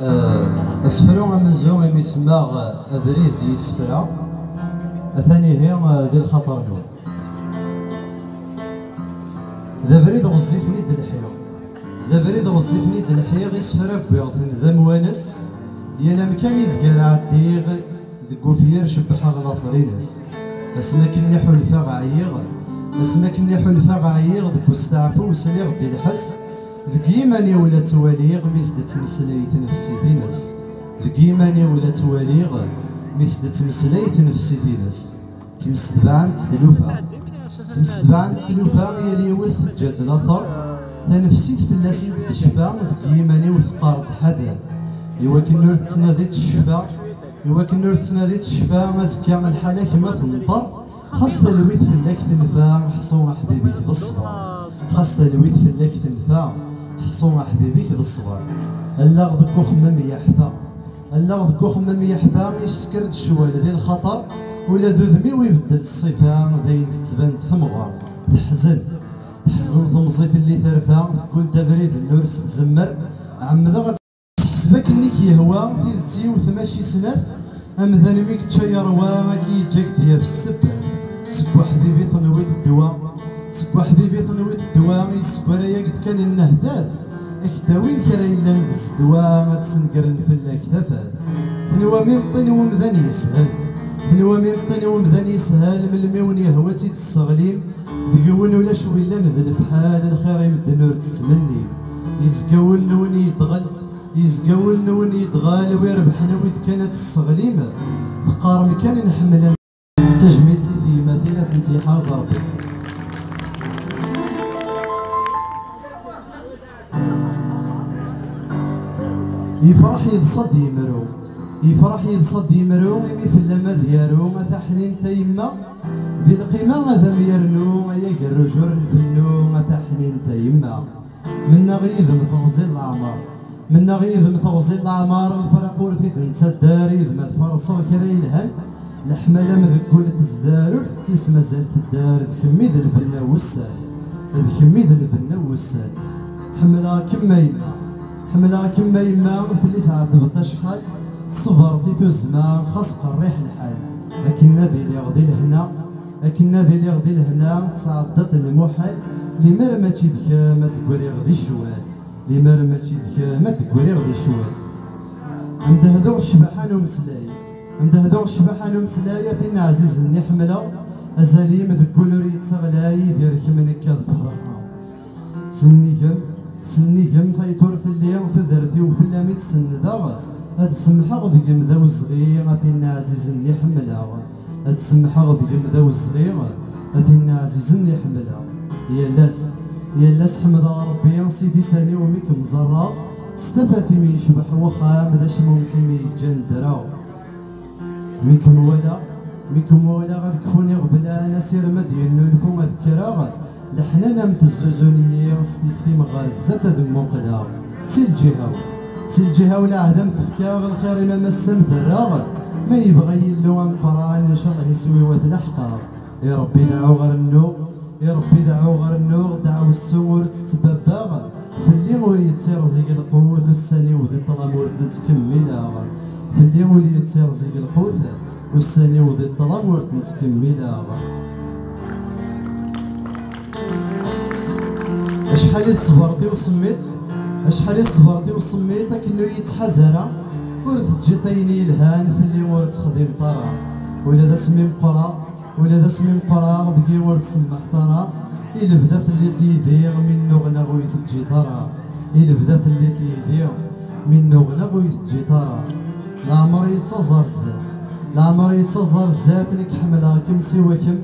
اسفرو منزوم يسمى ابريد يسفرا ثاني هي ذي الخطر نور ذا بريد غزيفني د الحياه ذا بريد غزيفني د الحياه يسفرا بيغثن ذا موانس يا مكان يذكر عديغ دكوفير شبحها غلاطرينس اسما كني حلفا غعيغ اسما كني حلفا غعيغ دكو استعفو وسليغ دي الحس ذكيماني ولا تواليغ ميزد تمسليت نفسي في ناس ذكيماني ولا تواليغ ميزد تمسليت نفسي في ناس تمستبعن ثلوفا يلي وث جد الاثر تنفسيت في اللاسين تشفى ذكيماني وثقارد حذر يوكن نور تنادي الشفا يوكن نور تنادي الشفا مازكا الحالة كما تنطر خاصة الويث في اللك تنفع حصوم حبيبك ذا الصغار خاصة الويث في اللك تنفع حصوم حبيبك ذا الصغار اللغ ذكو خمم يحفا اللغ ذكو خمم يحفا يسكر الشوال ذي الخطر ولا ذو ذمي ويبدل الصفا ذين تتبان ثمغار تحزن ثمصيف اللي ثرفا كل تبريد النور تزمر عم ذا حسبك انك يهوى تيدتي وثماشي سنات امذان ميك تشير واما كي يجاك ديا في السبان سبوا حبيبي ثنويت الدواء سبوا حبيبي ثنويت الدواء يسكوا رايا قد كان النهدات اكداوين كرا الا نفس الدواء ما تسنقرن في الاكتفات ثنوا من طين ومذان يسهل ثنوا من طين ومذان يسهل من الميون يهوى تيتسغلين ذيون ولا شوي لا نذل في حال الخير يمد نور تتمني يزقاول نون يتغل يزقاول نون يتغال ويربحنا ويد كانت الصغليمة ثقار مكان نحمل تجميتي في مثيلة انتحار ربي يفرح يتصد يمرو يفرح يتصد يمرو مي في اللمة ديالو مثا حنين تيما ذي القيمة هذا ميرنو يا الرجور الفنو مثا حنين تيما منا غيظ مثغزي العمر منا غيظ مثغزي العمار الفرق ورثيد نتا الداري ذما تفرصو كرا يلهن الحمالة مذكولة تزدار كيس مازال تدار ذكمي ذا الفنا والسال ذكمي ذا الفنا والسال حملها كما يما حملها كما يما في اللي تعذب شحال صبرتي تزما خاص قريح الحال لكن ذي اللي يغضي لهنا لكن ذي اللي يغضي لهنا تصعدت المحال لمر ما تيدك ما تقوري غدي الشوال لمر ما تيدك ما تقوري غدي الشوال عند هذوك الشبحان ومسلاي عند هذوك الشبحان ومسلاي ثنا عزيز ني حمله ازالي مذكول ريت صغلاي ديالك من كذا فرحه سنيكم فايتورث اللي في درتي وفي اللامي تسندا هاد سمحه ذيك مذا وصغير ثنا عزيز ني حمله هاد سمحه ذيك مذا وصغير ثنا عزيز ني حمله يا لاس حمد ربي سيدي سالي وميك مزرا استفاتي من شبح وخا مذا شمو محمي جندرا ميكم ولا غاد كفوني غبلا انا سير مدين نلفو مذكرا لحنا متزوزوني سنكتي مغار الزات ذمو قلا سي الجهه ولا عهدم تفكا الخير ما مسم ثراغ ما يبغي يلو قران ان شاء الله يسوي وثلحقا يا ربي دعو غير النور يا ربي دعو غير النور دعو السور تتباباغ في اللي ولي تصير زيق القوت والساني وذي طلامور نتكملها في اللي ولي تصير زيق القوت والساني وذي طلامور نتكملها اشحال صبرتي وصميت كنو يتحزر ورث جيتيني الهان في اللي ورث خديم طرا ولا ذا سمي قرا ذكي ورث سمح طرا إلا بدات اللي تيذير من غنغ ويثجي طرا إلا بدات اللي تيذير من غنغ ويثجي طرا العمر يتزر الزات لك حملها كم سواكم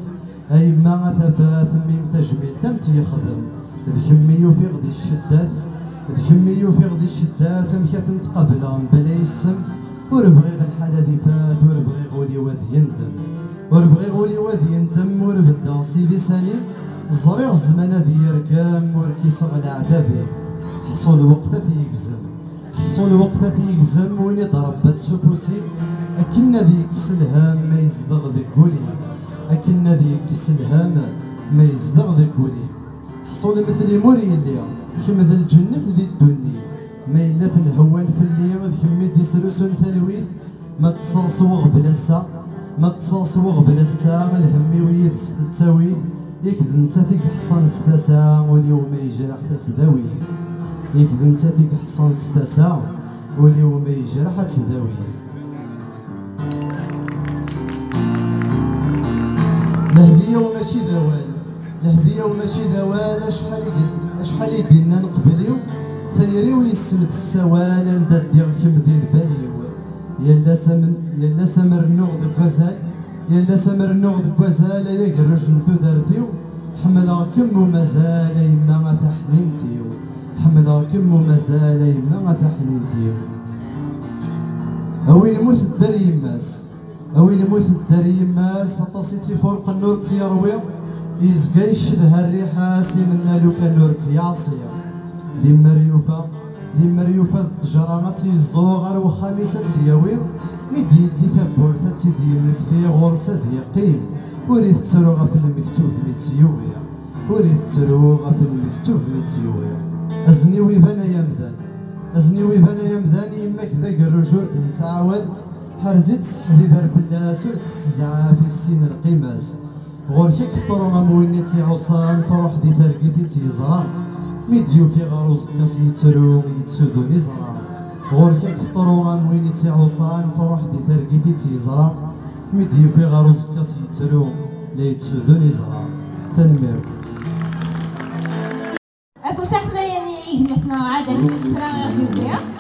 أي ما ثفاث من تجميل دم تيخدم ذكمي يوفيق دي الشدات مكاث نتقابلهم بلا يسم وربغي الحالة ذي فات وربغي غولي وذي يندم وربدا سيدي سليم الزريغ الزمان ذي يرقام وركي صغل عذابي حصول وقت يقزم وين ضربت سفوسي أكن ذي كس الهام ما يزدغ ذي قولي حصول مثل موري اللي كم ذا الجنة ذي الدنيا ما إلا تنهوال في الليل كمي دي سلسل ثلويث ما تصاصوغ بلا السا ما تصاصوغ بلا السا الهمي ويد تساويث يكذ انت تيك حصان ستاسا واليوم يجرح تتداوي يكذ انت تيك حصان ستاسا واليوم يجرح تتداوي لهدية وماشي ذوال لهدية وماشي ذوال اشحال يدينا نقبليو ثيري ويسمت السوال اندا ديغ كم ذي الباليو يلا سمر النوغ ذك وزال يلا سمر النوغ ذك وزال يقرج انتو ذرثيو حملاكم ومازال يما غاثا حنينتيو حملاكم ومازال يما غاثا حنينتيو اوين موت الدار يماس اوين موت الدار يماس عطاسيتي فوق النور تيروي يزقا يشدها الريحة سيمنا لو كان نور تيعصيا لما ريوفا التجارة ما تيزوغر وخميسة تياوي ميدي دي ثبورثة تيدي مكثي غورسة ديقيم وريث تروغا في المكتوب ميتيويا وريث تروغا في المكتوب ميتيويا أزني ويبانا يمذان أزني ويبانا يمذان يماك ذاك الرجور تنتعاود حرزيت سحبي بار فلاس ورتسزعا في السين القيماس غوركيك تطروغا مويني تيعوصان تروح دي ترقيتي تيزرا ميديوكي غاروز كاس يتسلو يتسدو نزرا غوركيك تطروغا مويني تيعوصان تروح دي ترقيتي تيزرا ميديوكي غاروز كاس يتسلو لا يتسدو نزرا تنمير أفو سحبة يعني يهمتنا عادة من السفرة غير ديوبيا